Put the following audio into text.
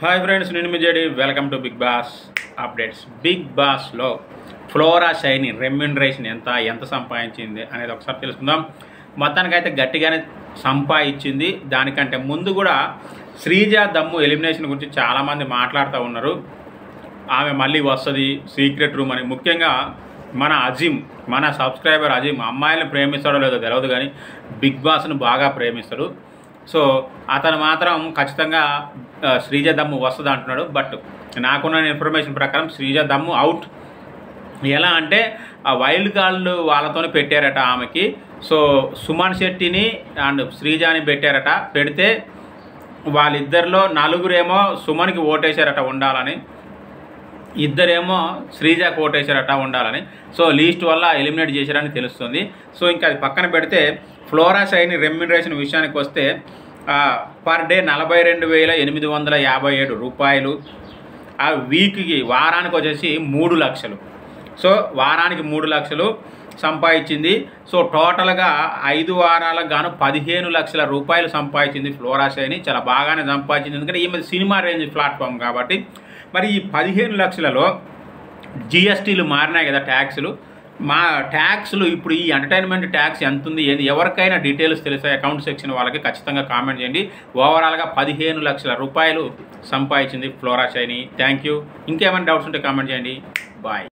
Hi friends, నేను మీ JD. Welcome to Bigg Boss updates. Bigg బాస్లో ఫ్లోరా షైనీ రెమ్యూనరేషన్ ఎంత సంపాదించింది అనేది ఒకసారి తెలుసుకుందాం. మొత్తానికైతే గట్టిగానే సంపాదించింది. దానికంటే ముందు కూడా శ్రీజ దమ్ము ఎలిమినేషన్ గురించి చాలామంది మాట్లాడుతూ ఉన్నారు. ఆమె మళ్ళీ వస్తుంది సీక్రెట్ రూమ్ అని. ముఖ్యంగా మన అజీమ్, మన సబ్స్క్రైబర్ అజీమ్ అమ్మాయిలను ప్రేమిస్తాడో లేదో తెలియదు, కానీ బిగ్ బాస్ను బాగా ప్రేమిస్తాడు. సో అతను మాత్రం ఖచ్చితంగా శ్రీజ దమ్ము వస్తుంది అంటున్నాడు. బట్ నాకున్న ఇన్ఫర్మేషన్ ప్రకారం శ్రీజ దమ్ము అవుట్. ఎలా అంటే ఆ వైల్డ్ కార్డు వాళ్ళతోనే పెట్టారట ఆమెకి. సో సుమన్ శెట్టిని అండ్ శ్రీజాని పెట్టారట. పెడితే వాళ్ళిద్దరిలో నలుగురేమో సుమన్కి ఓటేశారట ఉండాలని, ఇద్దరేమో శ్రీజాకి ఓటేశారట ఉండాలని. సో లీస్ట్ వల్ల ఎలిమినేట్ చేశారని తెలుస్తుంది. సో ఇంకా అది పక్కన పెడితే ఫ్లోరా షైనీ రెమ్యూనరేషన్ విషయానికి వస్తే పర్ డే 42,857 రూపాయలు. ఆ వీక్కి వారానికి వచ్చేసి 3 లక్షలు. సో వారానికి 3 లక్షలు సంపాదించింది. సో టోటల్గా 5 వారాలకు గాను 15 లక్షల రూపాయలు సంపాదించింది ఫ్లోరా షైనీ. చాలా బాగానే సంపాదించింది, ఎందుకంటే ఈమె సినిమా రేంజ్ ప్లాట్ఫామ్ కాబట్టి. మరి ఈ 15 లక్షలలో జిఎస్టీలు మారినాయి కదా, ట్యాక్సులు. మా ట్యాక్స్లు ఇప్పుడు ఈ ఎంటర్టైన్మెంట్ ట్యాక్స్ ఎంత ఉంది, ఏది ఎవరికైనా డీటెయిల్స్ తెలిసే అకౌంట్ సెక్షన్ వాళ్ళకి ఖచ్చితంగా కామెంట్ చేయండి. ఓవరాల్గా 15 లక్షల రూపాయలు సంపాదించింది ఫ్లోరా షైనీ. Thank you. ఇంకేమైనా డౌట్స్ ఉంటే కామెంట్ చేయండి. బాయ్.